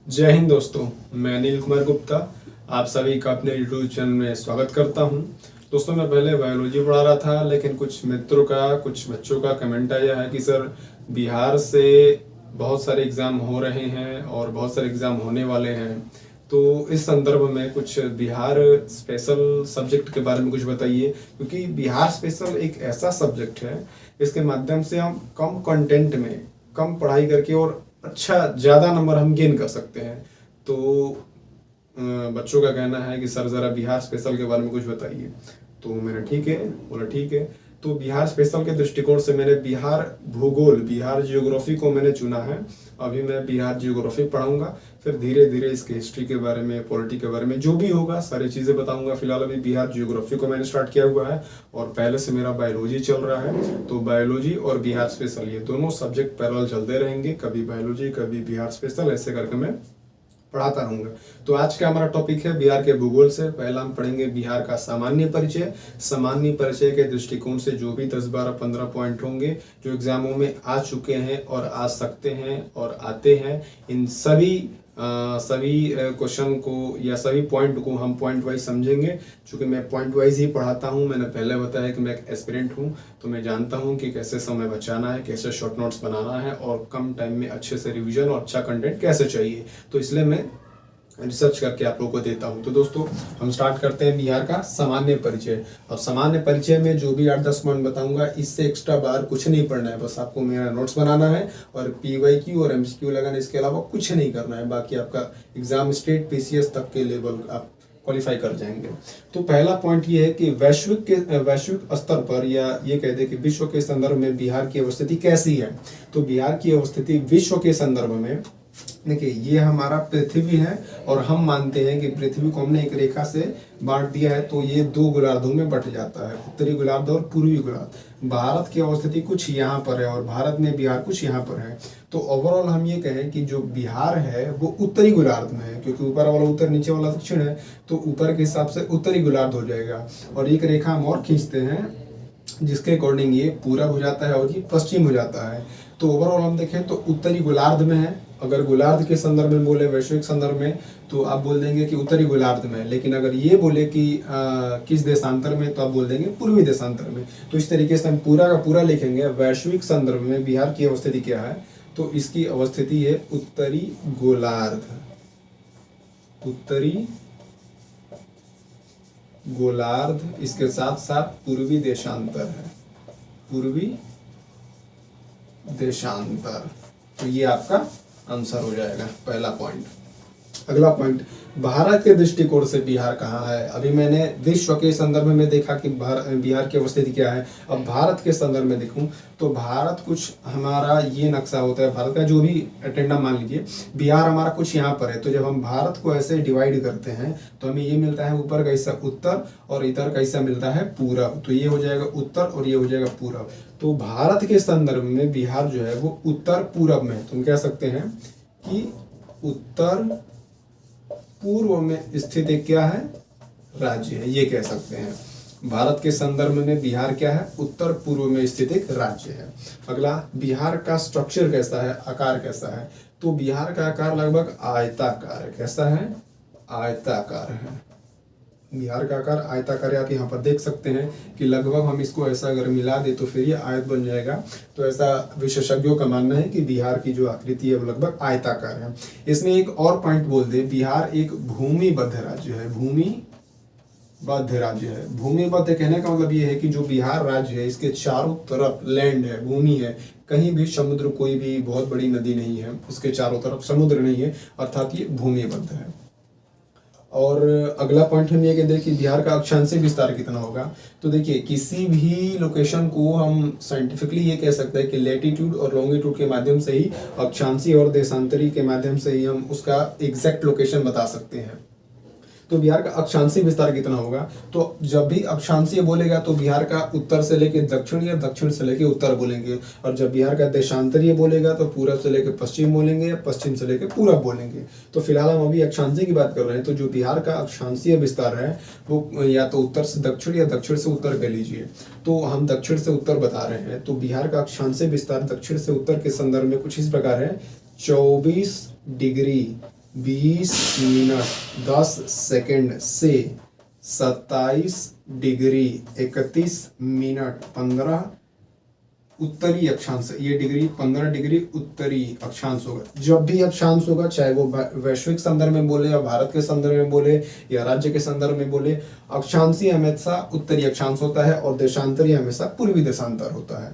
जय हिंद दोस्तों। मैं अनिल कुमार गुप्ता आप सभी का अपने यूट्यूब चैनल में स्वागत करता हूं। दोस्तों, मैं पहले बायोलॉजी पढ़ा रहा था, लेकिन कुछ मित्रों का, कुछ बच्चों का कमेंट आया है कि सर बिहार से बहुत सारे एग्ज़ाम हो रहे हैं और बहुत सारे एग्ज़ाम होने वाले हैं, तो इस संदर्भ में कुछ बिहार स्पेशल सब्जेक्ट के बारे में कुछ बताइए। क्योंकि बिहार स्पेशल एक ऐसा सब्जेक्ट है, इसके माध्यम से हम कम कंटेंट में कम पढ़ाई करके और अच्छा ज़्यादा नंबर हम गेन कर सकते हैं। तो बच्चों का कहना है कि सर ज़रा बिहार स्पेशल के बारे में कुछ बताइए। तो मैंने ठीक है बोला, ठीक है। तो बिहार स्पेशल के दृष्टिकोण से मैंने बिहार भूगोल, बिहार जियोग्राफी को मैंने चुना है। अभी मैं बिहार जियोग्राफी पढ़ाऊंगा, फिर धीरे धीरे इसके हिस्ट्री के बारे में, पॉलिटी के बारे में जो भी होगा सारी चीज़ें बताऊंगा। फिलहाल अभी बिहार जियोग्राफी को मैंने स्टार्ट किया हुआ है और पहले से मेरा बायोलॉजी चल रहा है। तो बायोलॉजी और बिहार स्पेशल ये दोनों सब्जेक्ट पैरेलल चलते रहेंगे, कभी बायोलॉजी कभी बिहार स्पेशल, ऐसे करके मैं पढ़ाता रहूंगा। तो आज का हमारा टॉपिक है बिहार के भूगोल से। पहला हम पढ़ेंगे बिहार का सामान्य परिचय। सामान्य परिचय के दृष्टिकोण से जो भी 10, 12, 15 पॉइंट होंगे जो एग्जामों में आ चुके हैं और आ सकते हैं और आते हैं, इन सभी क्वेश्चन को या सभी पॉइंट को हम पॉइंट वाइज समझेंगे। चूंकि मैं पॉइंट वाइज ही पढ़ाता हूं, मैंने पहले बताया कि मैं एक एस्पिरेंट हूं, तो मैं जानता हूं कि कैसे समय बचाना है, कैसे शॉर्ट नोट्स बनाना है और कम टाइम में अच्छे से रिवीजन और अच्छा कंटेंट कैसे चाहिए। तो इसलिए मैं रिसर्च करके आप लोगों को देता हूं। तो दोस्तों, हम स्टार्ट करते हैं बिहार का सामान्य परिचय। और सामान्य परिचय में जो भी 8-10 पॉइंट बताऊंगा, इससे एक्स्ट्रा बाहर कुछ नहीं पढ़ना है। बस आपको मेरा नोट्स बनाना है और PYQ और MCQ लगाना, इसके अलावा कुछ नहीं करना है। बाकी आपका एग्जाम स्टेट PCS तक के लेवल आप क्वालिफाई कर जाएंगे। तो पहला पॉइंट ये है कि वैश्विक स्तर पर, या ये कह दे कि विश्व के संदर्भ में बिहार की अवस्थिति कैसी है। तो बिहार की अवस्थिति विश्व के संदर्भ में, देखिए ये हमारा पृथ्वी है और हम मानते हैं कि पृथ्वी को हमने एक रेखा से बांट दिया है, तो ये 2 गोलार्धों में बट जाता है, उत्तरी गोलार्ध और पूर्वी गोलार्ध। भारत की अवस्थिति कुछ यहाँ पर है और भारत में बिहार कुछ यहाँ पर है। तो ओवरऑल हम ये कहें कि जो बिहार है वो उत्तरी गोलार्ध में है, क्योंकि ऊपर वाला उत्तर, नीचे वाला दक्षिण है, तो ऊपर के हिसाब से उत्तरी गोलार्ध हो जाएगा। और एक रेखा हम और खींचते हैं जिसके अकॉर्डिंग ये पूरब हो जाता है और ये पश्चिम हो जाता है। तो ओवरऑल हम देखें तो उत्तरी गोलार्ध में है। अगर गोलार्ध के संदर्भ में बोले, वैश्विक संदर्भ में, तो आप बोल देंगे कि उत्तरी गोलार्ध में। लेकिन अगर ये बोले कि किस देशांतर में, तो आप बोल देंगे पूर्वी देशांतर में। तो इस तरीके से हम पूरा का पूरा लिखेंगे। वैश्विक संदर्भ में बिहार की अवस्थिति क्या है, तो इसकी अवस्थिति है उत्तरी गोलार्ध। उत्तरी गोलार्ध, इसके साथ साथ पूर्वी देशांतर है, पूर्वी देशांतर। तो ये आपका आंसर हो जाएगा, पहला पॉइंट। अगला पॉइंट, भारत के दृष्टिकोण से बिहार कहाँ है। अभी मैंने विश्व के संदर्भ में देखा कि बिहार की अवस्थिति क्या है। अब भारत के संदर्भ में देखूं तो भारत कुछ हमारा ये नक्शा होता है भारत का, जो भी अटेंडा मान लीजिए, बिहार हमारा कुछ यहाँ पर है। तो जब हम भारत को ऐसे डिवाइड करते हैं तो हमें ये मिलता है ऊपर का हिस्सा उत्तर और इधर का हिस्सा मिलता है पूरब। तो ये हो जाएगा उत्तर और ये हो जाएगा पूरब। तो भारत के संदर्भ में बिहार जो है वो उत्तर पूरब में, तुम कह सकते हैं कि उत्तर पूर्व में स्थित एक क्या है, राज्य है, ये कह सकते हैं। भारत के संदर्भ में बिहार क्या है, उत्तर पूर्व में स्थित एक राज्य है। अगला, बिहार का स्ट्रक्चर कैसा है, आकार कैसा है। तो बिहार का आकार लगभग आयताकार है। कैसा है, आयताकार है। बिहार का आकार आयताकार है। आप यहाँ पर देख सकते हैं कि लगभग हम इसको ऐसा अगर मिला दे तो फिर ये आयत बन जाएगा। तो ऐसा विशेषज्ञों का मानना है कि बिहार की जो आकृति है वो लगभग आयताकार है। इसमें एक और पॉइंट बोल दे, बिहार एक भूमिबद्ध राज्य है। भूमिबद्ध राज्य है। भूमिबद्ध कहने का मतलब ये है कि जो बिहार राज्य है इसके चारों तरफ लैंड है, भूमि है, कहीं भी समुद्र, कोई भी बहुत बड़ी नदी नहीं है, उसके चारों तरफ समुद्र नहीं है, अर्थात ये भूमिबद्ध है। और अगला पॉइंट हम ये कहते हैं कि बिहार का अक्षांशीय विस्तार कितना होगा। तो देखिए, किसी भी लोकेशन को हम साइंटिफिकली ये कह सकते हैं कि लैटिट्यूड और लॉन्गिट्यूड के माध्यम से ही, अक्षांशीय और देशांतरी के माध्यम से ही हम उसका एग्जैक्ट लोकेशन बता सकते हैं। तो बिहार का अक्षांशीय विस्तार कितना होगा। तो जब भी अक्षांशीय बोलेगा तो बिहार का उत्तर से लेके दक्षिण या दक्षिण से लेके उत्तर बोलेंगे, और जब बिहार का देशांतरीय बोलेगा तो पूरब से लेके पश्चिम बोलेंगे या पश्चिम से लेके पूरब बोलेंगे। तो फिलहाल हम अभी अक्षांशीय की बात कर रहे हैं। तो जो बिहार का अक्षांशीय विस्तार है वो या तो उत्तर से दक्षिण या दक्षिण से उत्तर कह लीजिए। तो हम दक्षिण से उत्तर बता रहे हैं। तो बिहार का अक्षांशीय विस्तार दक्षिण से उत्तर के संदर्भ में कुछ इस प्रकार है, 24 डिग्री 20 मिनट 10 सेकंड से 27 डिग्री 31 मिनट 15 उत्तरी अक्षांश। ये डिग्री 15 डिग्री उत्तरी अक्षांश होगा। जब भी अक्षांश होगा, चाहे वो वैश्विक संदर्भ में बोले या भारत के संदर्भ में बोले या राज्य के संदर्भ में बोले, अक्षांशीय हमेशा उत्तरी अक्षांश होता है और देशांतरीय हमेशा पूर्वी देशांतर होता है।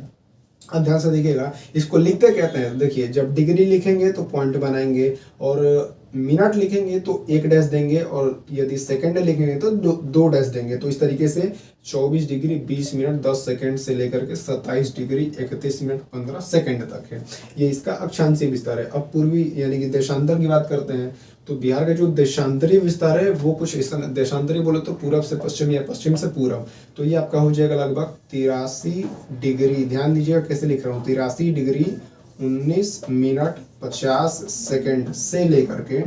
अब ध्यान से देखिएगा, इसको लिखते कहते हैं, देखिए जब डिग्री लिखेंगे तो पॉइंट बनाएंगे और मिनट लिखेंगे तो 1 डैश देंगे और यदि सेकंड लिखेंगे तो 2 डैश देंगे। तो इस तरीके से 24 डिग्री 20 मिनट 10 सेकंड से लेकर के 27 डिग्री 31 मिनट 15 सेकंड तक है। ये इसका अक्षांशीय विस्तार है। अब पूर्वी यानी कि देशांतर की बात करते हैं तो बिहार का जो देशांतरीय विस्तार है वो कुछ इस देशांतरीय बोले तो पूरब से पश्चिम या पश्चिम से पूरब। तो ये आपका हो जाएगा लगभग 83 डिग्री, ध्यान दीजिएगा कैसे लिख रहा हूँ, 83 डिग्री 19 मिनट 50 सेकंड से लेकर के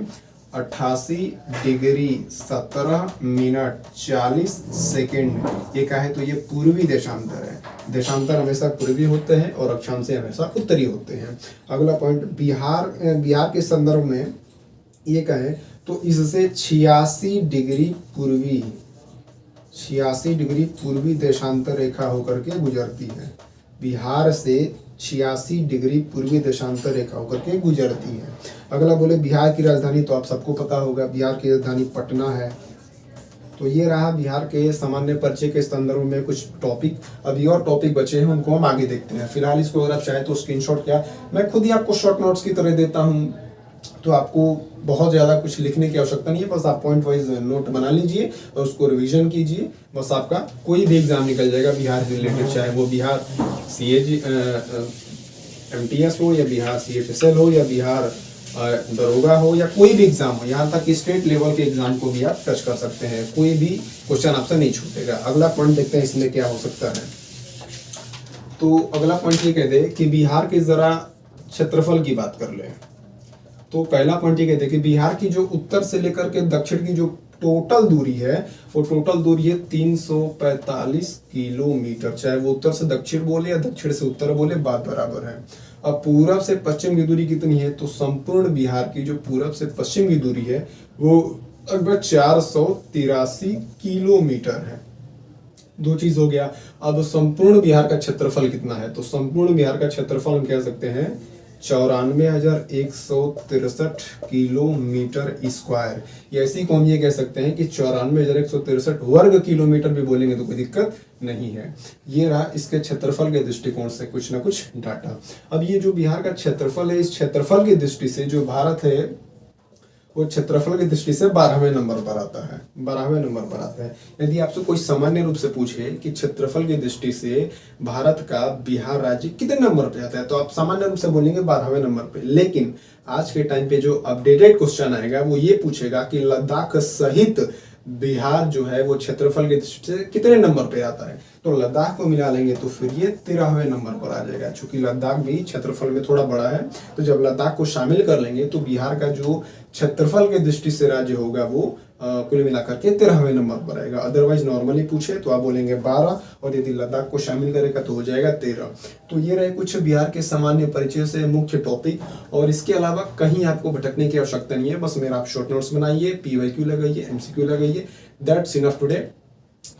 88 डिग्री 17 मिनट 40 सेकंड। ये क्या है, तो ये पूर्वी देशांतर है। देशांतर हमेशा पूर्वी होते हैं और अक्षांशीय हमेशा उत्तरी होते हैं। अगला पॉइंट, बिहार के संदर्भ में ये कहें तो इससे 86 डिग्री पूर्वी देशांतर रेखा होकर के गुजरती है। बिहार से 86 डिग्री पूर्वी देशांतर रेखा होकर के गुजरती है। अगला बोले बिहार की राजधानी, तो आप सबको पता होगा बिहार की राजधानी पटना है। तो ये रहा बिहार के सामान्य परिचय के संदर्भ में कुछ टॉपिक। अभी और टॉपिक बचे हैं, उनको हम आगे देखते हैं। फिलहाल इसको अगर आप चाहें तो स्क्रीनशॉट, क्या मैं खुद ही आपको शॉर्ट नोट्स की तरह देता हूँ, तो आपको बहुत ज़्यादा कुछ लिखने की आवश्यकता नहीं है। बस आप पॉइंट वाइज नोट बना लीजिए और उसको रिवीजन कीजिए। बस आपका कोई भी एग्जाम निकल जाएगा बिहार से रिलेटेड, चाहे वो बिहार MTS हो या बिहार CHSL हो या बिहार दरोगा हो या कोई भी एग्जाम हो, यहाँ तक कि स्टेट लेवल के एग्जाम को भी आप टच कर सकते हैं। कोई भी क्वेश्चन आपसे नहीं छूटेगा। अगला पॉइंट देखते हैं इसमें क्या हो सकता है। तो अगला पॉइंट ये कहते हैं कि बिहार के जरा क्षेत्रफल की बात कर ले। तो पहला पॉइंट ये कहते हैं कि बिहार की जो उत्तर से लेकर के दक्षिण की जो टोटल दूरी है वो टोटल दूरी है 345 किलोमीटर। चाहे वो उत्तर से दक्षिण बोले या दक्षिण से उत्तर बोले, बात बराबर है। अब पूरब से पश्चिम की दूरी कितनी है, तो संपूर्ण बिहार की जो पूरब से पश्चिम की दूरी है वो लगभग 483 किलोमीटर है। दो चीज हो गया। अब संपूर्ण बिहार का क्षेत्रफल कितना है, तो संपूर्ण बिहार का क्षेत्रफल हम कह सकते हैं 94,163 किलोमीटर स्क्वायर। या ऐसी को हम ये कह सकते हैं कि 94,163 वर्ग किलोमीटर भी बोलेंगे तो कोई दिक्कत नहीं है। ये रहा इसके क्षेत्रफल के दृष्टिकोण से कुछ ना कुछ डाटा। अब ये जो बिहार का क्षेत्रफल है, इस क्षेत्रफल की दृष्टि से जो भारत है वो क्षेत्रफल की दृष्टि से 12वें नंबर पर आता है। 12वें नंबर पर आता है। यदि आपसे कोई सामान्य रूप से पूछे कि क्षेत्रफल की दृष्टि से भारत का बिहार राज्य कितने नंबर पे आता है, तो आप सामान्य रूप से बोलेंगे 12वें नंबर पे। लेकिन आज के टाइम पे जो अपडेटेड क्वेश्चन आएगा वो ये पूछेगा कि लद्दाख सहित बिहार जो है वो क्षेत्रफल की दृष्टि से कितने नंबर पे आता है। तो लद्दाख को मिला लेंगे तो फिर ये 13वें नंबर पर आ जाएगा। चूंकि लद्दाख भी क्षेत्रफल में थोड़ा बड़ा है, तो जब लद्दाख को शामिल कर लेंगे तो बिहार का जो क्षेत्रफल के दृष्टि से राज्य होगा वो कुल मिलाकर के 13वें नंबर पर आएगा। अदरवाइज नॉर्मली पूछे तो आप बोलेंगे 12 और यदि लद्दाख को शामिल करेगा तो हो जाएगा 13। तो ये रहे कुछ बिहार के सामान्य परिचय से मुख्य टॉपिक। और इसके अलावा कहीं आपको भटकने की आवश्यकता नहीं है। बस मेरा आप शॉर्ट नोट्स बनाइए, PYQ लगाइए, MCQ लगाइए। That's enough today.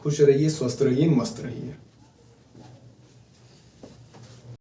खुश रहिए, स्वस्थ रहिए, मस्त रहिए।